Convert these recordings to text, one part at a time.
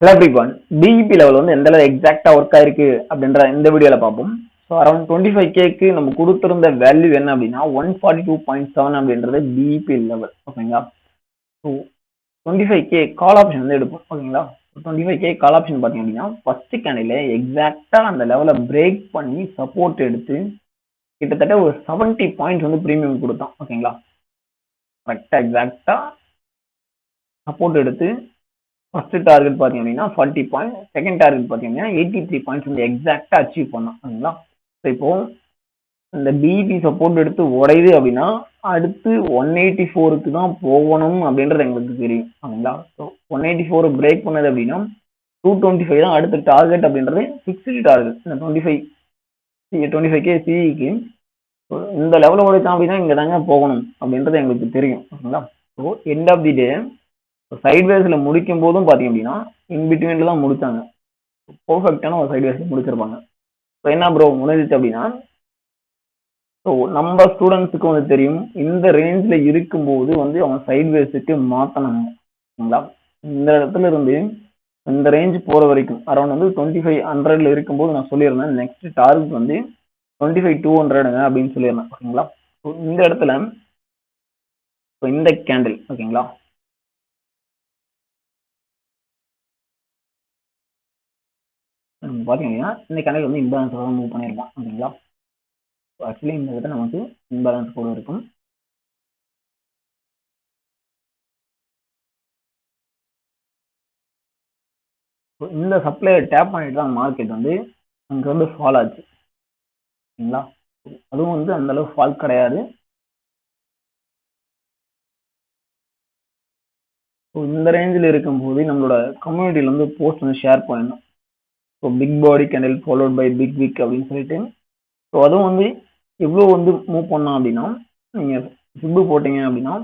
Hello everyone, BEP level வந்து எந்த அளவு எக்ஸாக்டா ஒர்க் ஆயிருக்கு அப்படின்ற இந்த வீடியோல பார்ப்போம். ஸோ அரௌண்ட் 25K நம்ம கொடுத்திருந்த வேல்யூ என்ன அப்படின்னா 142.7 அப்படின்றது BEP லெவல். ஓகேங்களா? ஸோ 25K கால் ஆப்ஷன் வந்து எடுப்போம். ஓகேங்களா? 25K கால் ஆப்ஷன் பார்த்தீங்க அப்படின்னா ஃபர்ஸ்ட் கேண்டில் எக்ஸாக்டா அந்த லெவலை பிரேக் பண்ணி சப்போர்ட் எடுத்து கிட்டத்தட்ட ஒரு 70 பாயிண்ட்ஸ் வந்து ப்ரீமியம் கொடுத்தோம். ஓகேங்களா? கரெக்டா எக்ஸாக்டா சப்போர்ட் எடுத்து ஃபர்ஸ்ட் டார்கெட் பார்த்தீங்க அப்படின்னா 40 பாயிண்ட், செகண்ட் டார்கெட் பார்த்தீங்கன்னா 83 பாயிண்ட்ஸ் வந்து எக்ஸாக்டா அச்சீவ் பண்ணோம். ஓகேங்களா? இப்போ இந்த பிஇபி சப்போர்ட் எடுத்து உடையுது அப்படின்னா அடுத்து 184க்கு தான் போகணும் அப்படின்றது எங்களுக்கு தெரியும். ஓகேங்களா? ஸோ 184 பிரேக் பண்ணது அப்படின்னா 225 தான் அடுத்த டார்கெட் அப்படின்றது ஃபிக்ஸ்டு டார்கெட். இந்த 25K சிஇக்கு இந்த லெவலில் உடைத்தான் அப்படின்னா இங்கே தாங்க போகணும் அப்படின்றது எங்களுக்கு தெரியும். ஓகேங்களா? ஸோ எண்ட் ஆஃப் தி டே சைட்வேஸ்ல முடிக்கும் போதும் பாத்தீங்க அப்படின்னா இன்பிட்வீன்ல தான் முடிச்சாங்க. பெர்ஃபெக்டான ஒரு சைட்வேஸ்ல முடிச்சிருப்பாங்க. ஸோ என்ன ப்ரோ முடிஞ்சிச்சு அப்படின்னா, ஸோ நம்ம ஸ்டூடெண்ட்ஸுக்கு வந்து தெரியும் இந்த ரேஞ்ச்ல இருக்கும்போது வந்து அவங்க சைட்வேஸுக்கு மாத்தனாங்க. ஓகேங்களா? இந்த இடத்துல இருந்து இந்த ரேஞ்ச் போற வரைக்கும் அரௌண்ட் வந்து 2500 இருக்கும்போது நான் சொல்லியிருந்தேன் நெக்ஸ்ட் டார்கெட் வந்து 25,200 அப்படின்னு சொல்லியிருந்தேன். ஓகேங்களா? ஸோ இந்த இடத்துல இந்த கேண்டில் ஓகேங்களா பார்த்தீங்கன்னா இந்த கணக்கு வந்து இம்பேலன்ஸாக தான் மூவ் பண்ணியிருக்கோம். ஓகேங்களா? ஆக்சுவலி இந்த விட நமக்கு இம்பேலன்ஸ் கூட இருக்கும். இந்த சப்ளை டேப் பண்ணிட்டு தான் மார்க்கெட் வந்து அங்கே வந்து ஃபால் ஆச்சு. ஓகேங்களா? அதுவும் வந்து அந்த அளவு ஃபால் கிடையாது. ஸோ இந்த ரேஞ்சில் இருக்கும்போது நம்மளோட கம்யூனிட்டியில் வந்து போஸ்ட் வந்து ஷேர் பண்ணணும். So big body candle followed by big week அப்படின்னு சொல்லிட்டு, ஸோ அதுவும் வந்து எவ்வளோ வந்து மூவ் பண்ணோம் அப்படின்னா நீங்கள் சிப்பு போட்டீங்க அப்படின்னா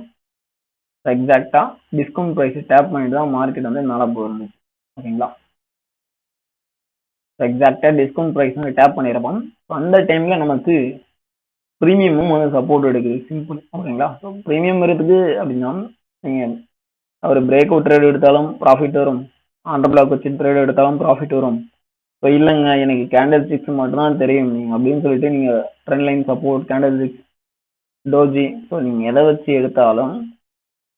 எக்ஸாக்டா டிஸ்கவுண்ட் ப்ரைஸ் டேப் பண்ணிட்டு தான் மார்க்கெட் வந்து மேலே போயிருந்துச்சு. ஓகேங்களா? எக்ஸாக்டா டிஸ்கவுண்ட் ப்ரைஸ் வந்து டேப் பண்ணியிருப்போம். அந்த டைம்ல நமக்கு ப்ரீமியமும் வந்து சப்போர்ட் எடுக்குது. சிம்பிள். ஓகேங்களா? ஸோ ப்ரீமியம் இருக்குது அப்படின்னா நீங்கள் ஒரு பிரேக் அவுட் ட்ரேட் எடுத்தாலும் ப்ராஃபிட் வரும், ஆண்டர் பிளாக் வச்சு ட்ரேட் எடுத்தாலும் ப்ராஃபிட் வரும். ஸோ இல்லைங்க எனக்கு கேண்டல் ஸ்டிக்ஸ் மட்டும் தான் தெரியும் அப்படின்னு சொல்லிட்டு நீங்கள் trend line support, candle sticks, doji, so நீங்கள் எதை வச்சு எடுத்தாலும்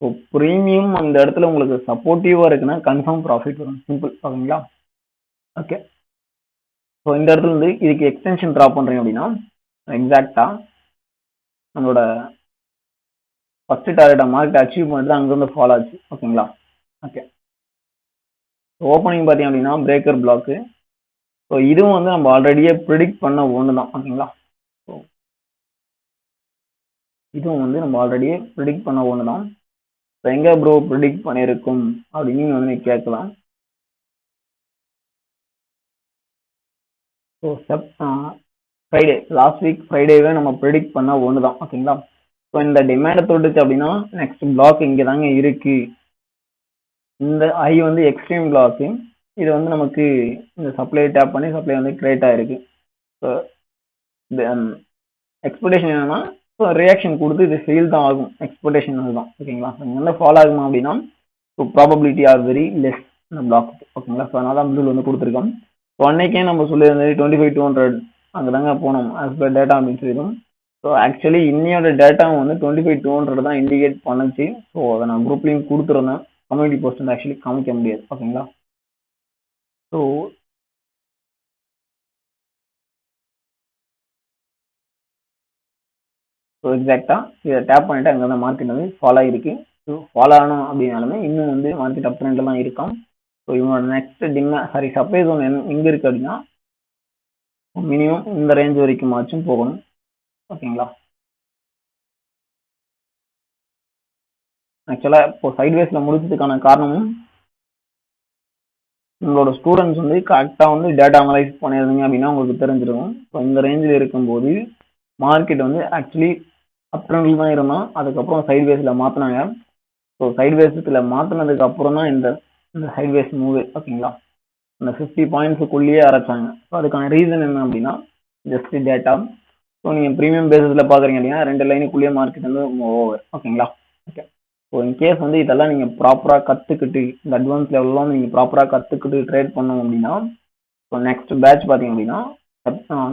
ஸோ ப்ரீமியம் அந்த இடத்துல உங்களுக்கு சப்போர்ட்டிவாக இருக்குன்னா கன்ஃபார்ம் ப்ராஃபிட் வரும். சிம்பிள். ஓகேங்களா? ஓகே. ஸோ இந்த இடத்துல இருந்து இதுக்கு எக்ஸ்டென்ஷன் ட்ரா பண்ணுறீங்க அப்படின்னா எக்ஸாக்டா நம்மளோட ஃபர்ஸ்ட் டார்கெட்டை மார்க்கெட் அச்சீவ் பண்ணிட்டு தான் அங்கேருந்து ஃபாலோ ஆச்சு. ஓகேங்களா? ஓகே. ஓப்பனிங் பார்த்தீங்க அப்படின்னா பிரேக்கர் பிளாக்கு. ஸோ இதுவும் வந்து நம்ம ஆல்ரெடியே ப்ரிடிக்ட் பண்ண ஒன்று தான். ஓகேங்களா? ஸோ இதுவும் வந்து நம்ம ஆல்ரெடியே ப்ரிடிக்ட் பண்ண ஒன்று தான். ஸோ எங்கே ப்ரோ ப்ரிடிக்ட் பண்ணியிருக்கும் அப்படின்னு வந்து நீ கேட்கலாம். ஸோ ஃப்ரைடே, லாஸ்ட் வீக் ஃப்ரைடேவே நம்ம ப்ரிடிக்ட் பண்ண ஒன்று தான். ஓகேங்களா? ஸோ இந்த டிமாண்டை தொட்டுச்சு அப்படின்னா நெக்ஸ்ட் பிளாக் இங்கே தாங்க இருக்கு. இந்த ஐ வந்து எக்ஸ்ட்ரீம் பிளாக்கு. இது வந்து நமக்கு இந்த சப்ளை டேப் பண்ணி சப்ளை வந்து கிரியேட் ஆயிருக்கு. ஸோ எக்ஸ்பெக்டேஷன் என்னன்னா ரியாக்ஷன் கொடுத்து இது ஃபெயில் தான் ஆகும். எக்ஸ்பெக்டேஷன் அதுதான். ஓகேங்களா? இங்கே வந்து ஃபாலோ ஆகுமா அப்படின்னா so probability are very less இந்த பிளாக். ஓகேங்களா? ஸோ அதனால தான் பில் வந்து கொடுத்துருக்கோம். ஸோ அன்னைக்கே நம்ம சொல்லியிருந்தது 25,200 அங்கே தாங்க போனோம் ஆஸ் பர் டேட்டா அப்படின்னு சொல்லிடும். ஸோ ஆக்சுவலி இன்னையோட டேட்டா வந்து 25,200 தான் இண்டிகேட் பண்ணுச்சு. ஸோ அதை நான் குரூப்லையும் கொடுத்துருந்தேன். கம்யூனிட்டி போஸ்ட் வந்து ஆக்சுவலி காமிக்க முடியாது. ஓகேங்களா? ஸோ எக்ஸாக்டா இதை டேப் பண்ணிட்டு அங்கே வந்து மார்க்கெட் வந்து ஃபாலோ ஆகிருக்கு. ஸோ ஃபாலோ ஆகணும் அப்படின்னாலுமே இன்னும் வந்து மார்க்கெட் அப் ட்ரெண்ட்ல தான் இருக்கும். ஸோ இவனோட நெக்ஸ்ட் சப்ளை ஜோன் எங்கே இருக்கு அப்படின்னா மினிமம் இந்த ரேஞ்ச் வரைக்குமாச்சும் போகணும். ஓகேங்களா? ஆக்சுவலா இப்போ சைட்வேஸ்ல முடிச்சதுக்கான காரணமும் உங்களோட ஸ்டூடெண்ட்ஸ் வந்து கரெக்டா வந்து டேட்டா அனலைஸ் பண்ணியிருந்தீங்க அப்படின்னா உங்களுக்கு தெரிஞ்சிருக்கும். ஸோ இந்த ரேஞ்சில் இருக்கும்போது மார்க்கெட் வந்து ஆக்சுவலி அப் ட்ரெண்ட்ல தான் இருந்தான். அதுக்கப்புறம் சைட்வேஸ்ல மாத்தினாங்க. ஸோ சைட்வேஸ்ல மாத்தினதுக்கு அப்புறம் தான் இந்த சைட்வேஸ் மூவ். ஓகேங்களா? இந்த 50 பாயிண்ட்ஸுக்குள்ளேயே அரைச்சாங்க. ஸோ அதுக்கான ரீசன் என்ன அப்படின்னா ஜஸ்ட் டேட்டா. ஸோ நீங்கள் ப்ரீமியம் பேசிஸில் பார்க்குறீங்க அப்படின்னா 2 லைனுக்குள்ளேயே மார்க்கெட் வந்து மூவ் ஓவர். ஓகேங்களா? ஓகே. ஸோ இன்கேஸ் வந்து இதெல்லாம் நீங்கள் ப்ராப்பராக கற்றுக்கிட்டு இந்த அட்வான்ஸ் லெவல்லாம் நீங்கள் ப்ராப்பராக கற்றுக்கிட்டு ட்ரேட் பண்ணோம் அப்படின்னா ஸோ நெக்ஸ்ட் பேட்ச் பார்த்தீங்க அப்படின்னா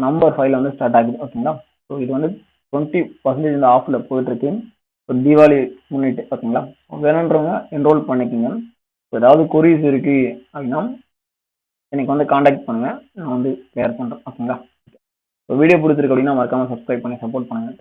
நம்பர் 5 வந்து ஸ்டார்ட் ஆகுது ஓகேங்களா. ஸோ இது வந்து 20% இந்த ஆஃபில் போயிட்டுருக்கு. ஸோ தீபாவளி முன்னிட்டு ஓகேங்களா. வேணுன்றவங்க என்ரோல் பண்ணிக்கோங்க. ஏதாவது கொரிஸ் இருக்கு அப்படின்னா எனக்கு வந்து காண்டாக்ட் பண்ணுங்க, நான் வந்து கிளியர் பண்ணுறேன் ஓகேங்களா. வீடியோ பிடிச்சிருக்கு அப்படின்னா மறக்காம சப்ஸ்கிரைப் பண்ணி சப்போர்ட் பண்ணுங்க.